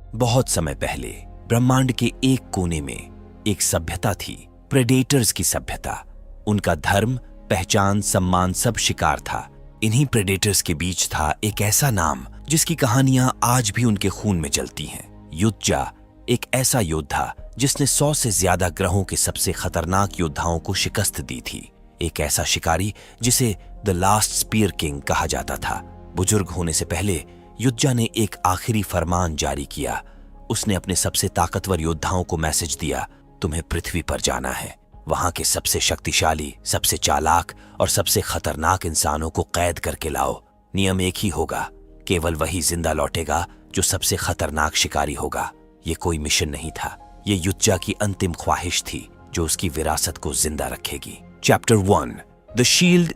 बहुत समय पहले ब्रह्मांड के एक कोने में एक सभ्यता थी, प्रेडेटर्स की सभ्यता। उनका धर्म, पहचान, सम्मान सब शिकार था। इन्हीं प्रेडेटर्स के बीच था एक ऐसा नाम जिसकी कहानियां आज भी उनके खून में जलती हैं। युद्धजा, एक ऐसा योद्धा जिसने 100 से ज्यादा ग्रहों के सबसे खतरनाक योद्धाओं को शिकस्त दी थी। एक ऐसा शिकारी जिसे द लास्ट स्पीयर किंग कहा जाता था। बुजुर्ग होने से पहले युद्धजा ने एक आखिरी फरमान जारी किया। उसने अपने सबसे ताकतवर योद्धाओं को मैसेज दिया, तुम्हें पृथ्वी पर जाना है। वहां के सबसे शक्तिशाली, सबसे चालाक और सबसे खतरनाक इंसानों को कैद करके लाओ। नियम एक ही होगा, केवल वही जिंदा लौटेगा जो सबसे खतरनाक शिकारी होगा। ये कोई मिशन नहीं था, ये युद्धजा की अंतिम ख्वाहिश थी जो उसकी विरासत को जिंदा रखेगी। Chapter 1, the shield.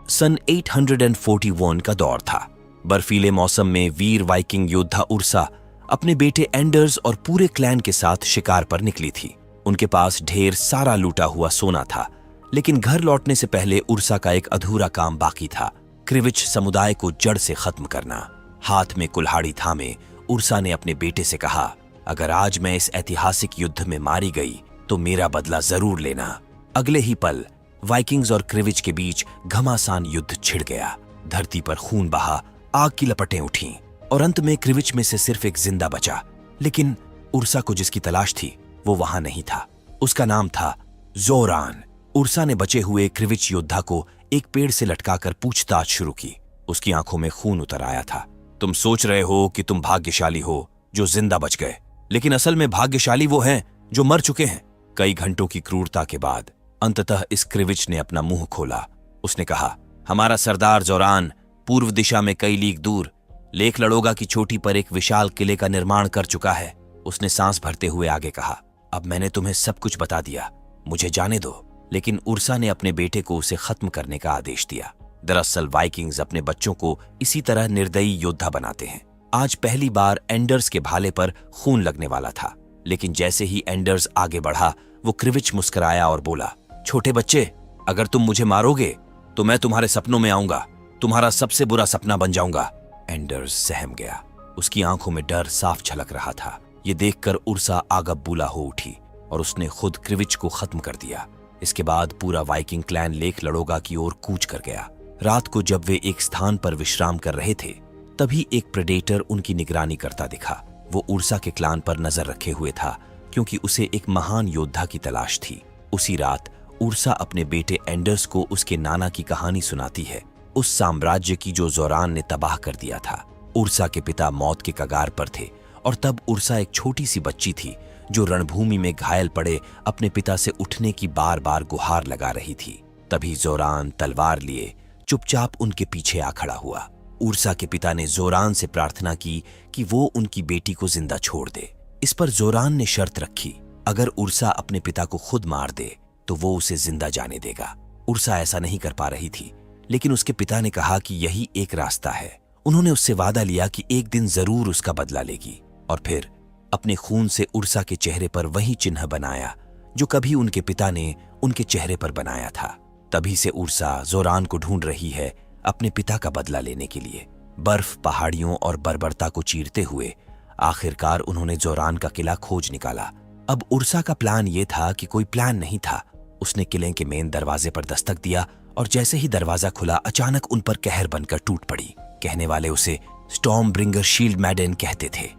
सन 841 का दौर था। बर्फीले मौसम में वीर वाइकिंग योद्धा उर्सा अपने बेटे एंडर्स और पूरे क्लैन के साथ शिकार पर निकली थी। उनके पास ढेर सारा लूटा हुआ सोना था, लेकिन घर लौटने से पहले उर्सा का एक अधूरा काम बाकी था, क्रिविच समुदाय को जड़ से खत्म करना। हाथ में कुल्हाड़ी थामे उर्सा ने अपने बेटे से कहा, अगर आज मैं इस ऐतिहासिक युद्ध में मारी गई तो मेरा बदला जरूर लेना। अगले ही पल वाइकिंग्स और क्रिविच के बीच घमासान युद्ध छिड़ गया। धरती पर खून बहा, आग की लपटें उठीं और अंत में क्रिविच में से सिर्फ एक जिंदा बचा। लेकिन उर्सा को जिसकी तलाश थी वो वहां नहीं था। उसका नाम था जोरान। उर्सा ने बचे हुए क्रिविच योद्धा को एक पेड़ से लटकाकर पूछताछ शुरू की। उसकी आंखों में खून उतर आया था। तुम सोच रहे हो कि तुम भाग्यशाली हो जो जिंदा बच गए, लेकिन असल में भाग्यशाली वो हैं जो मर चुके हैं। कई घंटों की क्रूरता के बाद अंततः इस क्रिविच ने अपना मुंह खोला। उसने कहा, हमारा सरदार जोरान पूर्व दिशा में कई लीग दूर लेख लड़ोगा की चोटी पर एक विशाल किले का निर्माण कर चुका है। उसने सांस भरते हुए आगे कहा, अब मैंने तुम्हें सब कुछ बता दिया, मुझे जाने दो। लेकिन उर्सा ने अपने बेटे को उसे खत्म करने का आदेश दिया। दरअसल वाइकिंग्स अपने बच्चों को इसी तरह निर्दयी योद्धा बनाते हैं। आज पहली बार एंडर्स के भाले पर खून लगने वाला था, लेकिन जैसे ही एंडर्स आगे बढ़ा वो क्रिविच मुस्कुराया और बोला, छोटे बच्चे, अगर तुम मुझे मारोगे तो मैं तुम्हारे सपनों में आऊंगा, तुम्हारा सबसे बुरा सपना बन जाऊंगा। एंडर्स सहम गया। उसकी आंखों में डर साफ झलक रहा था। ये देखकर उर्सा आगबबूला हो उठी और उसने खुद क्रिविच को खत्म कर दिया। इसके बाद पूरा वाइकिंग क्लैन लेख लड़ोगा की ओर कूच कर गया। रात को जब वे एक स्थान पर विश्राम कर रहे थे, तभी एक प्रेडेटर उनकी निगरानी करता दिखा। वो उर्सा के क्लान पर नजर रखे हुए था, क्योंकि उसे एक महान योद्धा की तलाश थी। उसी रात उर्सा अपने बेटे एंडर्स को उसके नाना की कहानी सुनाती है, उस साम्राज्य की जो जोरान ने तबाह कर दिया था। उर्सा के पिता मौत के कगार पर थे और तब उर्सा एक छोटी सी बच्ची थी जो रणभूमि में घायल पड़े अपने पिता से उठने की बार बार गुहार लगा रही थी। तभी जोरान तलवार लिए चुपचाप उनके पीछे आ खड़ा हुआ। उर्सा के पिता ने जोरान से प्रार्थना की कि वो उनकी बेटी को जिंदा छोड़ दे। इस पर जोरान ने शर्त रखी, अगर उर्सा अपने पिता को खुद मार दे तो वो उसे जिंदा जाने देगा। उर्सा ऐसा नहीं कर पा रही थी, लेकिन उसके पिता ने कहा कि यही एक रास्ता है। उन्होंने उससे वादा लिया कि एक दिन जरूर उसका बदला लेगी, और फिर अपने खून से उर्सा के चेहरे पर वही चिन्ह बनाया जो कभी उनके पिता ने उनके चेहरे पर बनाया था। तभी से उर्सा जोरान को ढूंढ रही है अपने पिता का बदला लेने के लिए। बर्फ, पहाड़ियों और बर्बरता को चीरते हुए आखिरकार उन्होंने जोरान का किला खोज निकाला। अब उर्सा का प्लान ये था कि कोई प्लान नहीं था। उसने किले के मेन दरवाजे पर दस्तक दिया और जैसे ही दरवाजा खुला अचानक उन पर कहर बनकर टूट पड़ी। कहने वाले उसे स्टॉर्म ब्रिंगर शील्ड मैडन कहते थे,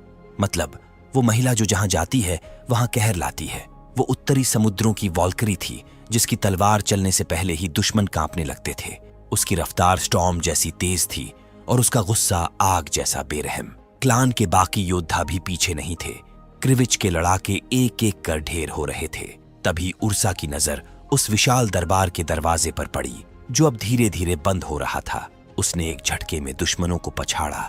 मतलब वो महिला जो जहां जाती है वहां कहर लाती है। वो उत्तरी समुद्रों की वॉल्करी थी जिसकी तलवार चलने से पहले ही दुश्मन कांपने लगते थे। उसकी रफ्तार स्टॉर्म जैसी तेज थी और उसका गुस्सा आग जैसा बेरहम। क्लान के बाकी योद्धा भी पीछे नहीं थे। क्रिविच के लड़ाके एक एक कर ढेर हो रहे थे। तभी उर्सा की नजर उस विशाल दरबार के दरवाजे पर पड़ी जो अब धीरे धीरे बंद हो रहा था। उसने एक झटके में दुश्मनों को पछाड़ा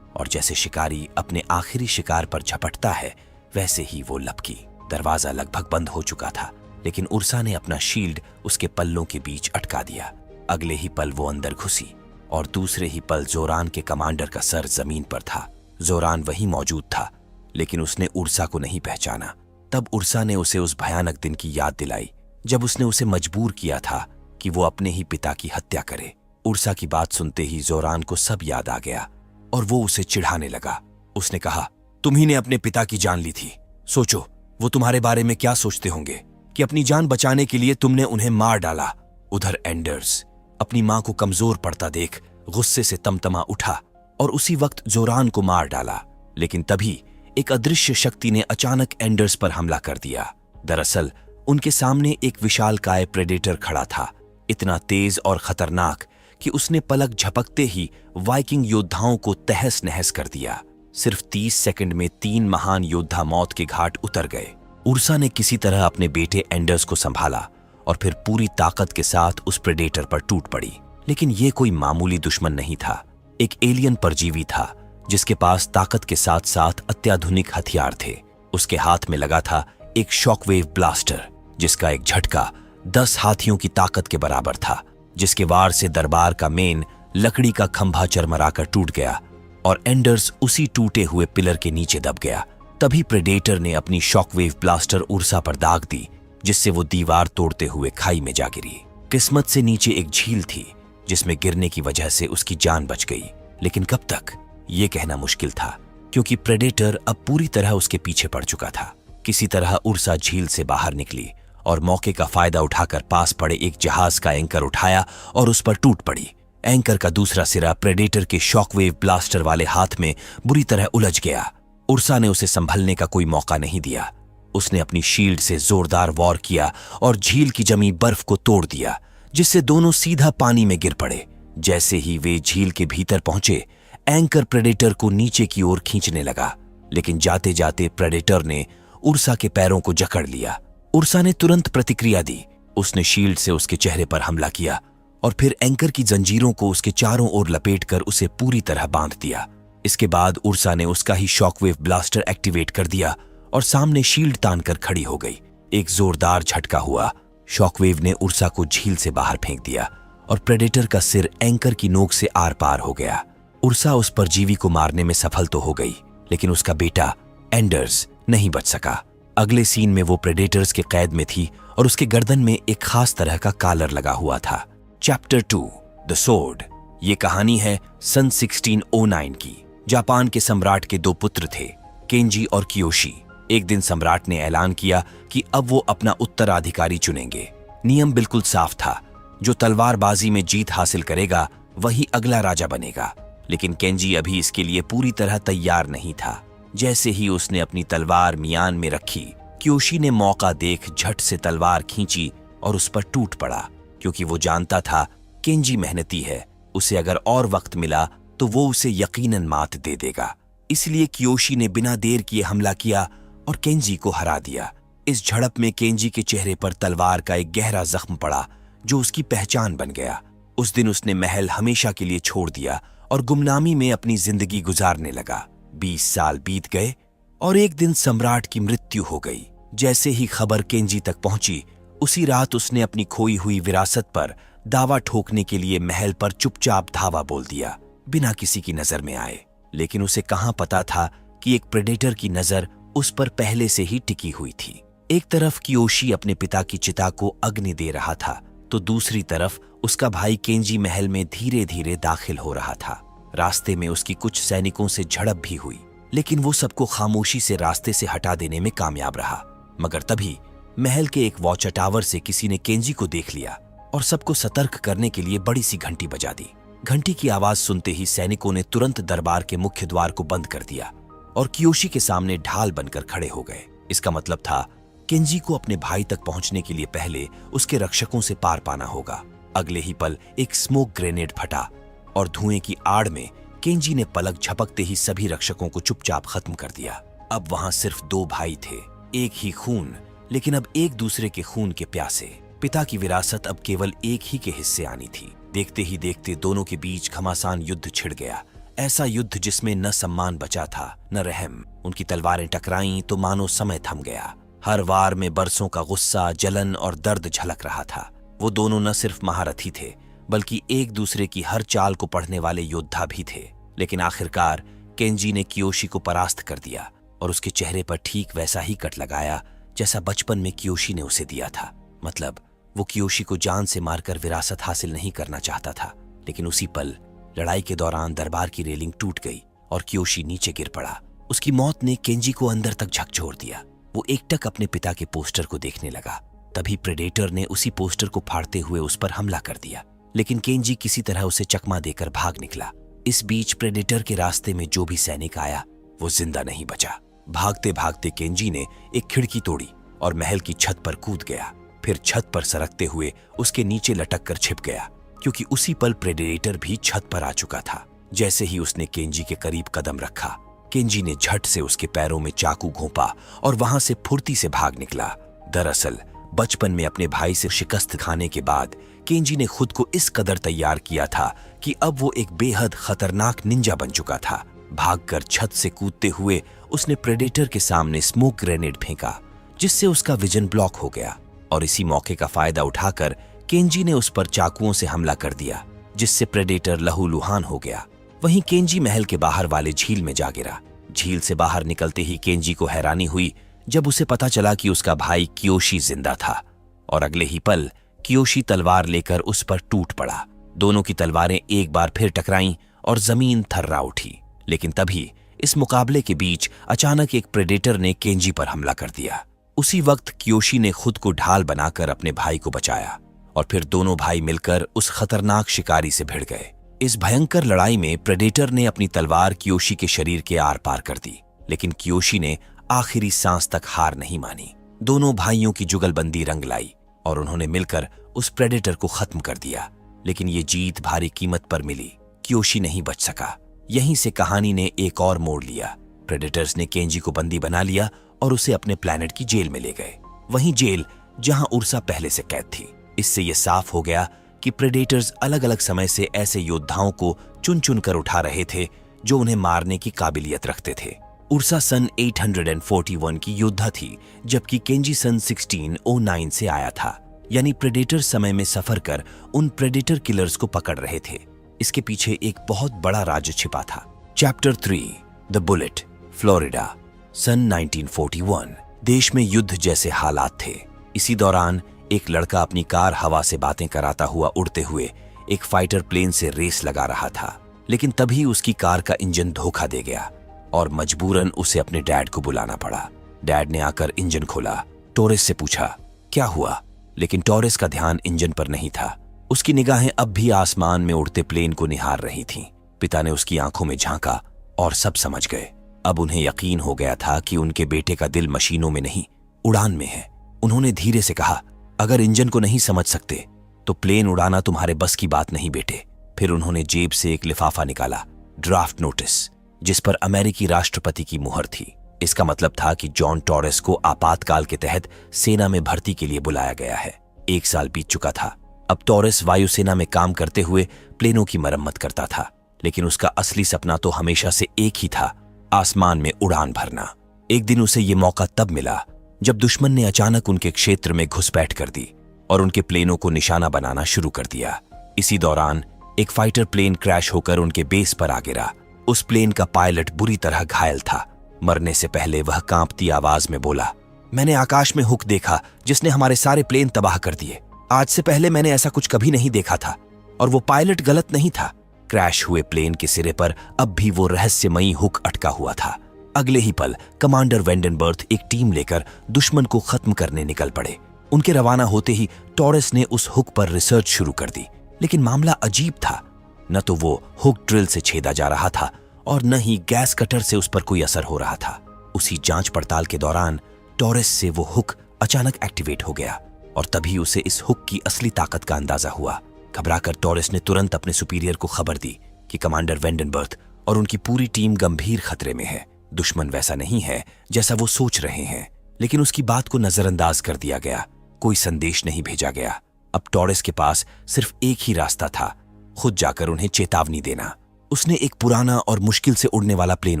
और जैसे शिकारी अपने आखिरी शिकार पर झपटता है वैसे ही वो लपकी। दरवाजा लगभग बंद हो चुका था, लेकिन उर्सा ने अपना शील्ड उसके पल्लों के बीच अटका दिया। अगले ही पल वो अंदर घुसी और दूसरे ही पल जोरान के कमांडर का सर जमीन पर था। जोरान वहीं मौजूद था, लेकिन उसने उर्सा को नहीं पहचाना। तब उर्सा ने उसे उस भयानक दिन की याद दिलाई जब उसने उसे मजबूर किया था कि वो अपने ही पिता की हत्या करे। उर्सा की बात सुनते ही जोरान को सब याद आ गया और वो उसे चिढ़ाने लगा। उसने कहा, तुम्ही ने अपने पिता की जान ली थी। सोचो वो तुम्हारे बारे में क्या सोचते होंगे कि अपनी जान बचाने के लिए तुमने उन्हें मार डाला। उधर एंडर्स अपनी मां को कमजोर पड़ता देख गुस्से से तमतमा उठा और उसी वक्त जोरान को मार डाला। लेकिन तभी एक अदृश्य शक्ति ने अचानक एंडर्स पर हमला कर दिया। दरअसल उनके सामने एक विशालकाय प्रेडेटर खड़ा था, इतना तेज और खतरनाक कि उसने पलक झपकते ही वाइकिंग योद्धाओं को तहस नहस कर दिया। सिर्फ 30 सेकंड में 3 महान योद्धा मौत के घाट उतर गए। उर्सा ने किसी तरह अपने बेटे एंडर्स को संभाला और फिर पूरी ताकत के साथ उस प्रेडेटर पर टूट पड़ी। लेकिन यह कोई मामूली दुश्मन नहीं था, एक एलियन परजीवी था जिसके पास ताकत के साथ साथ अत्याधुनिक हथियार थे। उसके हाथ में लगा था एक शॉकवेव ब्लास्टर जिसका एक झटका 10 हाथियों की ताकत के बराबर था, जिसके वार से दरबार का मेन लकड़ी का खंभा चरमराकर टूट गया और एंडर्स उसी टूटे हुए पिलर के नीचे दब गया। तभी प्रेडेटर ने अपनी शॉकवेव ब्लास्टर उर्सा पर दाग दी, जिससे वो दीवार तोड़ते हुए खाई में जा गिरी। किस्मत से नीचे एक झील थी जिसमें गिरने की वजह से उसकी जान बच गई। लेकिन कब तक, ये कहना मुश्किल था, क्योंकि प्रेडेटर अब पूरी तरह उसके पीछे पड़ चुका था। किसी तरह उर्सा झील से बाहर निकली और मौके का फायदा उठाकर पास पड़े एक जहाज का एंकर उठाया और उस पर टूट पड़ी। एंकर का दूसरा सिरा प्रेडेटर के शॉकवेव ब्लास्टर वाले हाथ में बुरी तरह उलझ गया। उर्सा ने उसे संभलने का कोई मौका नहीं दिया। उसने अपनी शील्ड से जोरदार वॉर किया और झील की जमी बर्फ को तोड़ दिया, जिससे दोनों सीधा पानी में गिर पड़े। जैसे ही वे झील के भीतर पहुंचे, एंकर प्रेडेटर को नीचे की ओर खींचने लगा, लेकिन जाते जाते प्रेडेटर ने उर्सा के पैरों को जकड़ लिया। उर्सा ने तुरंत प्रतिक्रिया दी। उसने शील्ड से उसके चेहरे पर हमला किया और फिर एंकर की जंजीरों को उसके चारों ओर लपेटकर उसे पूरी तरह बांध दिया। इसके बाद उर्सा ने उसका ही शॉकवेव ब्लास्टर एक्टिवेट कर दिया और सामने शील्ड तानकर खड़ी हो गई। एक जोरदार झटका हुआ। शॉकवेव ने उर्सा को झील से बाहर फेंक दिया और प्रेडेटर का सिर एंकर की नोक से आर पार हो गया। उर्सा उस परजीवी को मारने में सफल तो हो गई, लेकिन उसका बेटा एंडर्स नहीं बच सका। अगले सीन में वो प्रेडेटर्स के कैद में थी और उसके गर्दन में एक खास तरह का कालर लगा हुआ था। Chapter 2 the sword. ये कहानी है सन 1609 की। जापान के सम्राट के 2 पुत्र थे, केंजी और कियोशी। एक दिन सम्राट ने ऐलान किया कि अब वो अपना उत्तराधिकारी चुनेंगे। नियम बिल्कुल साफ था, जो तलवारबाजी में जीत हासिल करेगा वही अगला राजा बनेगा। लेकिन केंजी अभी इसके लिए पूरी तरह तैयार नहीं था। जैसे ही उसने अपनी तलवार मियान में रखी, कियोशी ने मौका देख झट से तलवार खींची और उस पर टूट पड़ा, क्योंकि वो जानता था केंजी मेहनती है, उसे अगर और वक्त मिला तो वो उसे यकीनन मात दे देगा। इसलिए कियोशी ने बिना देर किए हमला किया और केंजी को हरा दिया। इस झड़प में केंजी के चेहरे पर तलवार का एक गहरा जख्म पड़ा, जो उसकी पहचान बन गया। उस दिन उसने महल हमेशा के लिए छोड़ दिया और गुमनामी में अपनी जिंदगी गुजारने लगा। 20 साल बीत गए और एक दिन सम्राट की मृत्यु हो गई। जैसे ही खबर केंजी तक पहुंची, उसी रात उसने अपनी खोई हुई विरासत पर दावा ठोकने के लिए महल पर चुपचाप धावा बोल दिया, बिना किसी की नजर में आए। लेकिन उसे कहां पता था कि एक प्रेडेटर की नजर उस पर पहले से ही टिकी हुई थी। एक तरफ कियोशी अपने पिता की चिता को अग्नि दे रहा था, तो दूसरी तरफ उसका भाई केंजी महल में धीरे धीरे दाखिल हो रहा था। रास्ते में उसकी कुछ सैनिकों से झड़प भी हुई, लेकिन वो सबको खामोशी से रास्ते से हटा देने में कामयाब रहा। मगर तभी महल के एक वॉच टावर से किसी ने केंजी को देख लिया और सबको सतर्क करने के लिए बड़ी सी घंटी बजा दी। घंटी की आवाज सुनते ही सैनिकों ने तुरंत दरबार के मुख्य द्वार को बंद कर दिया और कियोशी के सामने ढाल बनकर खड़े हो गए। इसका मतलब था केंजी को अपने भाई तक पहुंचने के लिए पहले उसके रक्षकों से पार पाना होगा। अगले ही पल एक स्मोक ग्रेनेड फटा और धुएं की आड़ में केंजी ने पलक झपकते ही सभी रक्षकों को चुपचाप खत्म कर दिया। अब वहां सिर्फ 2 भाई थे, एक ही खून, लेकिन अब एक दूसरे के खून के प्यासे। पिता की विरासत अब केवल एक ही के हिस्से आनी थी। देखते ही देखते दोनों के बीच घमासान युद्ध छिड़ गया। ऐसा युद्ध जिसमें न सम्मान बचा था न रहम। उनकी तलवारें टकराईं तो मानो समय थम गया। हर वार में बरसों का गुस्सा, जलन और दर्द झलक रहा था। वो दोनों न सिर्फ महारथी थे, बल्कि एक दूसरे की हर चाल को पढ़ने वाले योद्धा भी थे। लेकिन आखिरकार केंजी ने कियोशी को परास्त कर दिया और उसके चेहरे पर ठीक वैसा ही कट लगाया जैसा बचपन में कियोशी ने उसे दिया था। मतलब वो कियोशी को जान से मारकर विरासत हासिल नहीं करना चाहता था। लेकिन उसी पल लड़ाई के दौरान दरबार की रेलिंग टूट गई और कियोशी नीचे गिर पड़ा। उसकी मौत ने केंजी को अंदर तक झकझोर दिया। वो एकटक अपने पिता के पोस्टर को देखने लगा। तभी प्रेडेटर ने उसी पोस्टर को फाड़ते हुए उस पर हमला कर दिया, लेकिन केंजी किसी तरह उसे चकमा देकर भाग निकला। इस बीच प्रेडेटर के रास्ते में जो भी सैनिक आया वो जिंदा नहीं बचा। भागते भागते केंजी ने एक खिड़की तोड़ी और महल की छत पर कूद गया। फिर छत पर सरकते हुए उसके नीचे लटक कर छिप गया, क्योंकि उसी पल प्रेडेटर भी छत पर आ चुका था। जैसे ही उसने केंजी के करीब कदम रखा, केंजी ने झट से उसके पैरों में चाकू घोंपा और वहां से फुर्ती से भाग निकला। दरअसल बचपन में अपने भाई से शिकस्त खाने के बाद केंजी ने खुद को इस कदर तैयार किया था कि अब वो एक बेहद खतरनाक निंजा बन चुका था। भागकर छत से कूदते हुए उसने प्रेडेटर के सामने स्मोक ग्रेनेड फेंका, जिससे उसका विजन ब्लॉक हो गया। और इसी मौके का फायदा उठाकर केंजी ने उस पर चाकुओं से हमला कर दिया, जिससे प्रेडेटर लहूलुहान हो गया। वहीं केंजी महल के बाहर वाले झील में जा गिरा। झील से बाहर निकलते ही केंजी को हैरानी हुई जब उसे पता चला कि उसका भाई कियोशी जिंदा था, और अगले ही पल कियोशी तलवार लेकर उस पर टूट पड़ा। दोनों की तलवारें एक बार फिर टकराईं और जमीन थर्रा उठी। लेकिन तभी इस मुकाबले के बीच अचानक एक प्रेडेटर ने केंजी पर हमला कर दिया। उसी वक्त कियोशी ने खुद को ढाल बनाकर अपने भाई को बचाया, और फिर दोनों भाई मिलकर उस खतरनाक शिकारी से भिड़ गए। इस भयंकर लड़ाई में प्रेडेटर ने अपनी तलवार कियोशी के शरीर के आर पार कर दी, लेकिन कियोशी ने आखिरी सांस तक हार नहीं मानी। दोनों भाइयों की जुगलबंदी रंग लाई और उन्होंने मिलकर उस प्रेडेटर को खत्म कर दिया। लेकिन ये जीत भारी कीमत पर मिली। कियोशी नहीं बच सका। यहीं से कहानी ने एक और मोड़ लिया। प्रेडेटर्स ने केंजी को बंदी बना लिया और उसे अपने प्लैनेट की जेल में ले गए। वहीं जेल जहां उर्सा पहले से कैद थी। इससे यह साफ हो गया कि प्रेडेटर्स अलग अलग समय से ऐसे योद्धाओं को चुन चुन कर उठा रहे थे जो उन्हें मारने की काबिलियत रखते थे। उर्सा सन 841 की योद्धा थी, जबकि केंजी सन 1609 से आया था। यानी प्रेडेटर समय में सफर कर उन प्रेडेटर किलर्स को पकड़ रहे थे। इसके पीछे एक बहुत बड़ा राज छिपा था। चैप्टर 3 द बुलेट, फ्लोरिडा, सन 1941। देश में युद्ध जैसे हालात थे। इसी दौरान एक लड़का अपनी कार हवा से बातें कराता हुआ उड़ते हुए एक फाइटर प्लेन से रेस लगा रहा था। लेकिन तभी उसकी कार का इंजन धोखा दे गया और मजबूरन उसे अपने डैड को बुलाना पड़ा। डैड ने आकर इंजन खोला। टोरेस से पूछा क्या हुआ, लेकिन टोरेस का ध्यान इंजन पर नहीं था। उसकी निगाहें अब भी आसमान में उड़ते प्लेन को निहार रही थीं। पिता ने उसकी आंखों में झांका और सब समझ गए। अब उन्हें यकीन हो गया था कि उनके बेटे का दिल मशीनों में नहीं, उड़ान में है। उन्होंने धीरे से कहा, अगर इंजन को नहीं समझ सकते तो प्लेन उड़ाना तुम्हारे बस की बात नहीं बेटे। फिर उन्होंने जेब से एक लिफाफा निकाला, ड्राफ्ट नोटिस, जिस पर अमेरिकी राष्ट्रपति की मुहर थी। इसका मतलब था कि जॉन टोरेस को आपातकाल के तहत सेना में भर्ती के लिए बुलाया गया है। 1 साल बीत चुका था। अब टोरेस वायुसेना में काम करते हुए प्लेनों की मरम्मत करता था, लेकिन उसका असली सपना तो हमेशा से एक ही था, आसमान में उड़ान भरना। एक दिन उसे ये मौका तब मिला जब दुश्मन ने अचानक उनके क्षेत्र में घुसपैठ कर दी और उनके प्लेनों को निशाना बनाना शुरू कर दिया। इसी दौरान एक फाइटर प्लेन क्रैश होकर उनके बेस पर आ गिरा। उस प्लेन का पायलट बुरी तरह घायल था। मरने से पहले वह कांपती आवाज में बोला, मैंने आकाश में हुक देखा जिसने हमारे सारे प्लेन तबाह कर दिए। आज से पहले मैंने ऐसा कुछ कभी नहीं देखा था, और वो पायलट गलत नहीं था। क्रैश हुए प्लेन के सिरे पर अब भी वो रहस्यमयी हुक अटका हुआ था। अगले ही पल कमांडर वेंडनबर्थ एक टीम लेकर दुश्मन को खत्म करने निकल पड़े। उनके रवाना होते ही टोरेस ने उस हुक पर रिसर्च शुरू कर दी, लेकिन मामला अजीब था। न तो वो हुक ड्रिल से छेदा जा रहा था और न ही गैस कटर से उस पर कोई असर हो रहा था। उसी जांच पड़ताल के दौरान टोरेस से वो हुक अचानक एक्टिवेट हो गया और तभी उसे इस हुक की असली ताकत का अंदाजा हुआ। घबराकर टोरेस ने तुरंत अपने सुपीरियर को खबर दी कि कमांडर वेंडनबर्थ और उनकी पूरी टीम गंभीर खतरे में है। दुश्मन वैसा नहीं है जैसा वो सोच रहे हैं, लेकिन उसकी बात को नजरअंदाज कर दिया गया। कोई संदेश नहीं भेजा गया। अब टोरेस के पास सिर्फ एक ही रास्ता था, खुद जाकर उन्हें चेतावनी देना। उसने एक पुराना और मुश्किल से उड़ने वाला प्लेन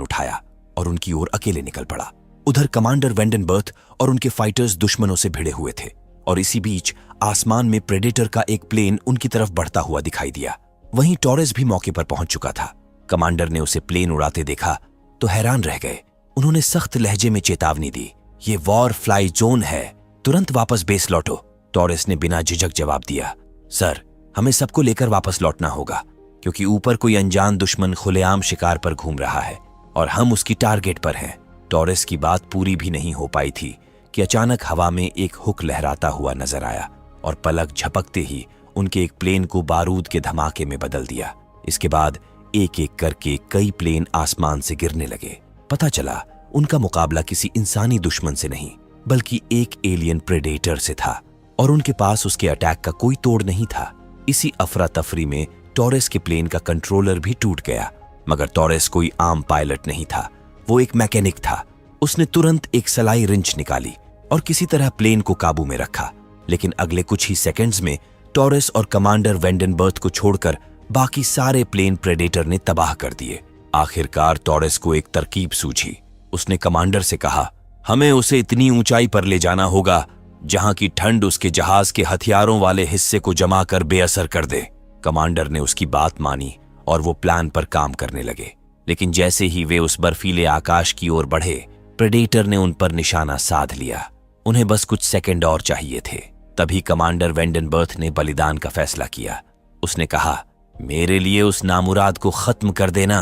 उठाया और उनकी ओर अकेले निकल पड़ा। उधर कमांडर वेंडनबर्थ और उनके फाइटर्स दुश्मनों से भिड़े हुए थे, और इसी बीच आसमान में प्रेडेटर का एक प्लेन उनकी तरफ बढ़ता हुआ दिखाई दिया। वहीं टोरेस भी मौके पर पहुंच चुका था। कमांडर ने उसे प्लेन उड़ाते देखा तो हैरान रह गए। उन्होंने सख्त लहजे में चेतावनी दी, ये वॉर फ्लाई जोन है, तुरंत वापस बेस लौटो। टोरेस ने बिना झिझक जवाब दिया, सर, हमें सबको लेकर वापस लौटना होगा, क्योंकि ऊपर कोई अनजान दुश्मन खुलेआम शिकार पर घूम रहा है और हम उसकी टारगेट पर हैं। टॉरेस की बात पूरी भी नहीं हो पाई थी कि अचानक हवा में एक हुक लहराता हुआ नजर आया और पलक झपकते ही उनके एक प्लेन को बारूद के धमाके में बदल दिया। इसके बाद एक एक करके कई प्लेन आसमान से गिरने लगे। पता चला उनका मुकाबला किसी इंसानी दुश्मन से नहीं बल्कि एक एलियन प्रेडेटर से था और उनके पास उसके अटैक का कोई तोड़ नहीं था। इसी अफरा तफरी में टॉरेस के प्लेन का कंट्रोलर भी टूट गया, मगर टॉरेस कोई आम पायलट नहीं था, वो एक मैकेनिक था। उसने तुरंत एक सलाई रिंच निकाली और किसी तरह प्लेन को काबू में रखा। लेकिन अगले कुछ ही सेकंड्स में टॉरेस और कमांडर वेंडनबर्थ को छोड़कर बाकी सारे प्लेन प्रेडेटर ने तबाह कर दिए। आखिरकार टॉरेस को एक तरकीब सूझी। उसने कमांडर से कहा, हमें उसे इतनी ऊंचाई पर ले जाना होगा जहां की ठंड उसके जहाज के हथियारों वाले हिस्से को जमा कर बेअसर कर दे। कमांडर ने उसकी बात मानी और वो प्लान पर काम करने लगे। लेकिन जैसे ही वे उस बर्फीले आकाश की ओर बढ़े, प्रेडेटर ने उन पर निशाना साध लिया। उन्हें बस कुछ सेकंड और चाहिए थे। तभी कमांडर वेंडनबर्थ ने बलिदान का फैसला किया। उसने कहा, मेरे लिए उस नामुराद को खत्म कर देना,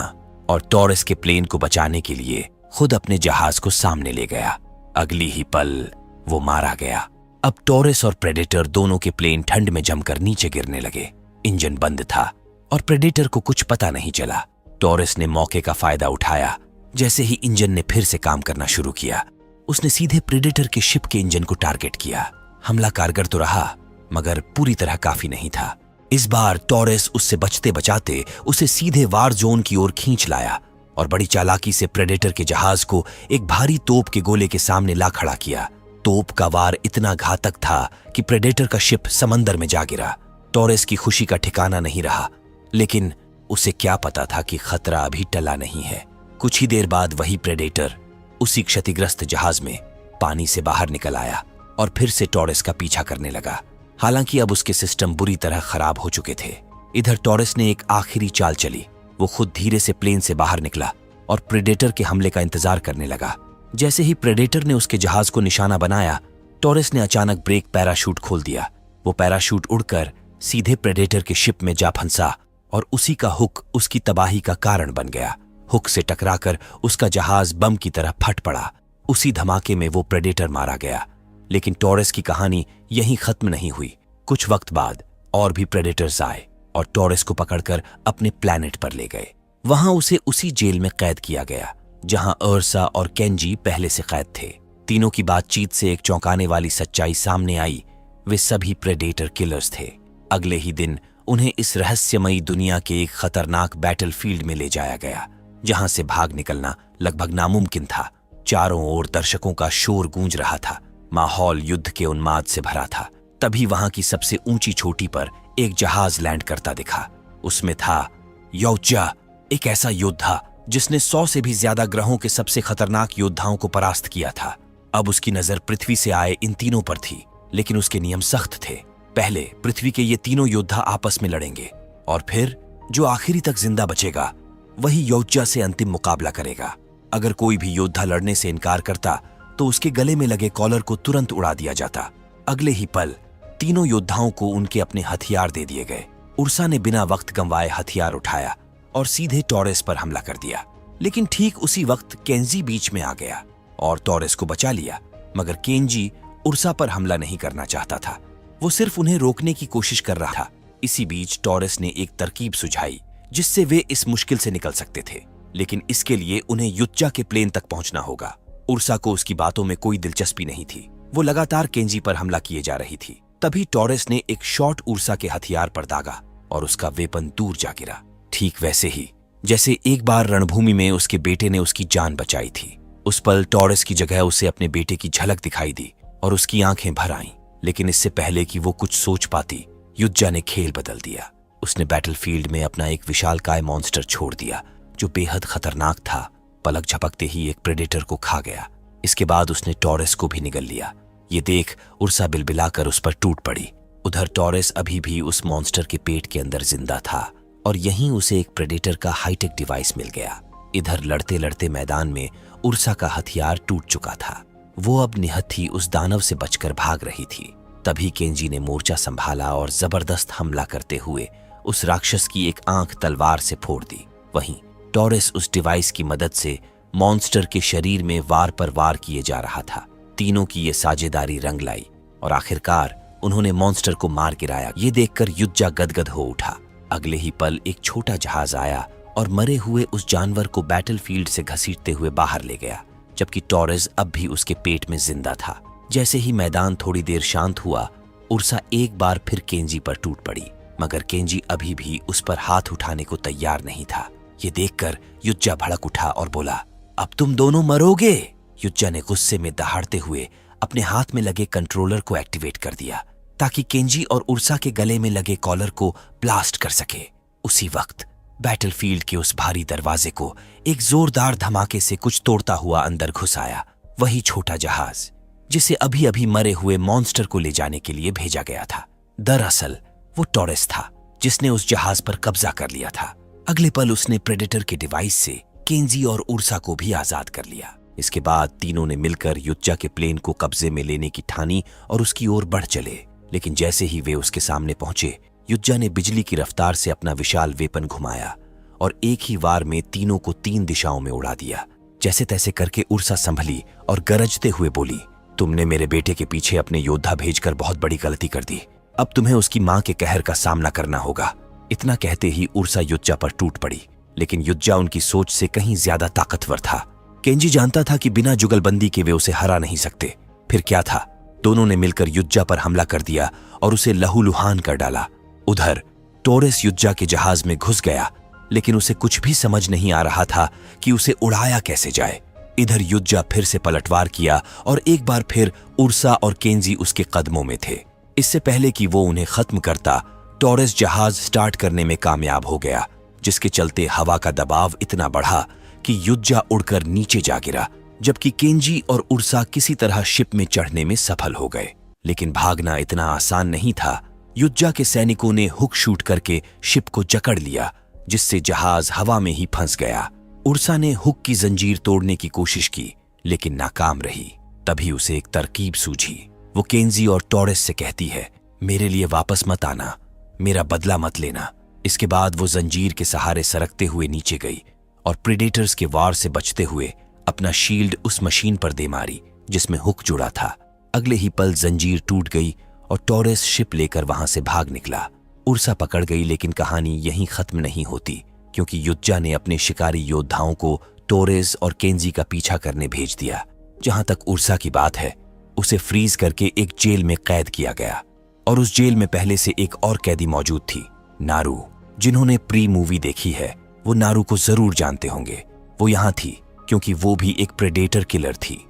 और टॉरेस के प्लेन को बचाने के लिए खुद अपने जहाज को सामने ले गया। अगली ही पल वो मारा गया। अब टॉरेस और प्रेडेटर दोनों के प्लेन ठंड में जमकर नीचे गिरने लगे। इंजन बंद था और प्रेडेटर को कुछ पता नहीं चला। टॉरेस ने मौके का फायदा उठाया। जैसे ही इंजन ने फिर से काम करना शुरू किया, उसने सीधे प्रेडेटर के शिप के इंजन को टारगेट किया। हमला कारगर तो रहा, मगर पूरी तरह काफी नहीं था। इस बार टॉरेस उससे बचते बचाते उसे सीधे वार जोन की ओर खींच लाया और बड़ी चालाकी से प्रेडेटर के जहाज को एक भारी तोप के गोले के सामने ला खड़ा किया। तोप का वार इतना घातक था कि प्रेडेटर का शिप समंदर में जा गिरा। टॉरेस की खुशी का ठिकाना नहीं रहा, लेकिन उसे क्या पता था कि खतरा अभी टला नहीं है। कुछ ही देर बाद वही प्रेडेटर उसी क्षतिग्रस्त जहाज में पानी से बाहर निकल आया और फिर से टॉरेस का पीछा करने लगा। हालांकि अब उसके सिस्टम बुरी तरह खराब हो चुके थे। इधर टॉरेस ने एक आखिरी चाल चली। वो खुद धीरे से प्लेन से बाहर निकला और प्रेडेटर के हमले का इंतजार करने लगा। जैसे ही प्रेडेटर ने उसके जहाज को निशाना बनाया, टॉरेस ने अचानक ब्रेक पैराशूट खोल दिया। वो पैराशूट उड़कर सीधे प्रेडेटर के शिप में जा फंसा और उसी का हुक उसकी तबाही का कारण बन गया। हुक से टकराकर उसका जहाज बम की तरह फट पड़ा। उसी धमाके में वो प्रेडेटर मारा गया। लेकिन टॉरेस की कहानी यहीं खत्म नहीं हुई। कुछ वक्त बाद और भी प्रेडेटर्स आए और टॉरेस को पकड़कर अपने प्लैनेट पर ले गए। वहां उसे उसी जेल में कैद किया गया जहां अर्सा और केंजी पहले से कैद थे। तीनों की बातचीत से एक चौंकाने वाली सच्चाई सामने आई। वे सभी प्रेडेटर किलर्स थे। अगले ही दिन उन्हें इस रहस्यमयी दुनिया के एक खतरनाक बैटलफील्ड में ले जाया गया, जहां से भाग निकलना लगभग नामुमकिन था। चारों ओर दर्शकों का शोर गूंज रहा था। माहौल युद्ध के उन्माद से भरा था। तभी वहां की सबसे ऊंची चोटी पर एक जहाज लैंड करता दिखा। उसमें था यौचा, एक ऐसा योद्धा जिसने 100 से भी ज्यादा ग्रहों के सबसे खतरनाक योद्धाओं को परास्त किया था। अब उसकी नजर पृथ्वी से आए इन तीनों पर थी, लेकिन उसके नियम सख्त थे। पहले पृथ्वी के ये तीनों योद्धा आपस में लड़ेंगे और फिर जो आखिरी तक जिंदा बचेगा वही यौचा से अंतिम मुकाबला करेगा। अगर कोई भी योद्धा लड़ने से इनकार करता तो उसके गले में लगे कॉलर को तुरंत उड़ा दिया जाता। अगले ही पल तीनों योद्धाओं को उनके अपने हथियार दे दिए गए। उर्सा ने बिना वक्त गंवाए हथियार उठाया और सीधे टॉरेस पर हमला कर दिया। लेकिन ठीक उसी वक्त केंजी बीच में आ गया और टॉरेस को बचा लिया। मगर केंजी उर्सा पर हमला नहीं करना चाहता था, वो सिर्फ उन्हें रोकने की कोशिश कर रहा था। इसी बीच टॉरेस ने एक तरकीब सुझाई जिससे वे इस मुश्किल से निकल सकते थे, लेकिन इसके लिए उन्हें युच्चा के प्लेन तक पहुंचना होगा। उर्सा को उसकी बातों में कोई दिलचस्पी नहीं थी। वो लगातार केंजी पर हमला किए जा रही थी। तभी टॉरेस ने एक शॉट उर्सा के हथियार पर दागा और उसका वेपन दूर जा गिरा। ठीक वैसे ही जैसे एक बार रणभूमि में उसके बेटे ने उसकी जान बचाई थी। उस पल टॉरेस की जगह उसे अपने बेटे की झलक दिखाई दी और उसकी आंखें भर आईं। लेकिन इससे पहले कि वो कुछ सोच पाती, युज्जा ने खेल बदल दिया। उसने बैटलफील्ड में अपना एक विशालकाय मॉन्स्टर छोड़ दिया जो बेहद खतरनाक था। पलक झपकते ही एक प्रेडेटर को खा गया। इसके बाद उसने टॉरेस को भी निगल लिया। ये देख उर्सा बिलबिलाकर उस पर टूट पड़ी। उधर टॉरेस अभी भी उस मॉन्स्टर के पेट के अंदर जिंदा था और यहीं उसे एक प्रेडेटर का हाईटेक डिवाइस मिल गया। इधर लड़ते लड़ते मैदान में उर्सा का हथियार टूट चुका था। वो अब निहत्थी उस दानव से बचकर भाग रही थी। तभी केंजी ने मोर्चा संभाला और जबरदस्त हमला करते हुए उस राक्षस की एक आंख तलवार से फोड़ दी। वहीं टॉरेस उस डिवाइस की मदद से मॉन्स्टर के शरीर में वार पर वार किए जा रहा था। तीनों की ये साझेदारी रंग लाई और आखिरकार उन्होंने मॉन्स्टर को मार गिराया। ये देखकर युज्जा गदगद हो उठा। अगले ही पल एक छोटा जहाज आया और मरे हुए उस जानवर को बैटलफील्ड से घसीटते हुए बाहर ले गया, जबकि टॉरेस अब भी उसके पेट में जिंदा था। जैसे ही मैदान थोड़ी देर शांत हुआ, उर्सा एक बार फिर केंजी पर टूट पड़ी, मगर केंजी अभी भी उस पर हाथ उठाने को तैयार नहीं था। ये देखकर युज्जा भड़क उठा और बोला, अब तुम दोनों मरोगे। युज्जा ने गुस्से में दहाड़ते हुए अपने हाथ में लगे कंट्रोलर को एक्टिवेट कर दिया ताकि केंजी और उर्सा के गले में लगे कॉलर को ब्लास्ट कर सके। उसी वक्त बैटलफील्ड के उस भारी दरवाजे को एक जोरदार धमाके से कुछ तोड़ता हुआ अंदर घुस आया। वही छोटा जहाज जिसे अभी अभी मरे हुए मॉन्स्टर को ले जाने के लिए भेजा गया था। दरअसल वो टॉरेस था जिसने उस जहाज पर कब्जा कर लिया था। अगले पल उसने प्रेडेटर के डिवाइस से केंजी और उर्सा को भी आजाद कर लिया। इसके बाद तीनों ने मिलकर युज्जा के प्लेन को कब्जे में लेने की ठानी और उसकी ओर बढ़ चले। लेकिन जैसे ही वे उसके सामने पहुंचे, युज्जा ने बिजली की रफ्तार से अपना विशाल वेपन घुमाया और एक ही वार में तीनों को 3 दिशाओं में उड़ा दिया। जैसे तैसे करके उर्सा संभली और गरजते हुए बोली, तुमने मेरे बेटे के पीछे अपने योद्धा भेजकर बहुत बड़ी गलती कर दी। अब तुम्हें उसकी मां के कहर का सामना करना होगा। इतना कहते ही उर्सा युज्जा पर टूट पड़ी, लेकिन युज्जा उनकी सोच से कहीं ज्यादा ताकतवर था। केंजी जानता था कि बिना जुगलबंदी के वे उसे हरा नहीं सकते। फिर क्या था, दोनों ने मिलकर युज्जा पर हमला कर दिया और उसे लहूलुहान कर डाला। उधर टॉरेस युज्जा के जहाज में घुस गया, लेकिन उसे कुछ भी समझ नहीं आ रहा था कि उसे उड़ाया कैसे जाए। इधर युज्जा फिर से पलटवार किया और एक बार फिर उर्सा और केंजी उसके कदमों में थे। इससे पहले कि वो उन्हें खत्म करता, टॉरेस जहाज स्टार्ट करने में कामयाब हो गया, जिसके चलते हवा का दबाव इतना बढ़ा कि युज्जा उड़कर नीचे जा गिरा, जबकि केंजी और उर्सा किसी तरह शिप में चढ़ने में सफल हो गए। लेकिन भागना इतना आसान नहीं था। युज्जा के सैनिकों ने हुक शूट करके शिप को जकड़ लिया, जिससे जहाज हवा में ही फंस गया। उर्सा ने हुक की जंजीर तोड़ने की कोशिश की, लेकिन नाकाम रही। तभी उसे एक तरकीब सूझी। वो केंजी और टॉरेस से कहती है, मेरे लिए वापस मत आना, मेरा बदला मत लेना। इसके बाद वो जंजीर के सहारे सरकते हुए नीचे गई और प्रेडेटर्स के वार से बचते हुए अपना शील्ड उस मशीन पर दे मारी जिसमें हुक जुड़ा था। अगले ही पल जंजीर टूट गई और टॉरेस शिप लेकर वहां से भाग निकला। उर्सा पकड़ गई, लेकिन कहानी यहीं खत्म नहीं होती, क्योंकि युज्जा ने अपने शिकारी योद्धाओं को टॉरेस और केंजी का पीछा करने भेज दिया। जहां तक उर्सा की बात है, उसे फ्रीज करके एक जेल में कैद किया गया और उस जेल में पहले से एक और कैदी मौजूद थी, नारू। जिन्होंने प्री मूवी देखी है वो नारू को जरूर जानते होंगे। वो यहां थी क्योंकि वो भी एक प्रेडेटर किलर थी।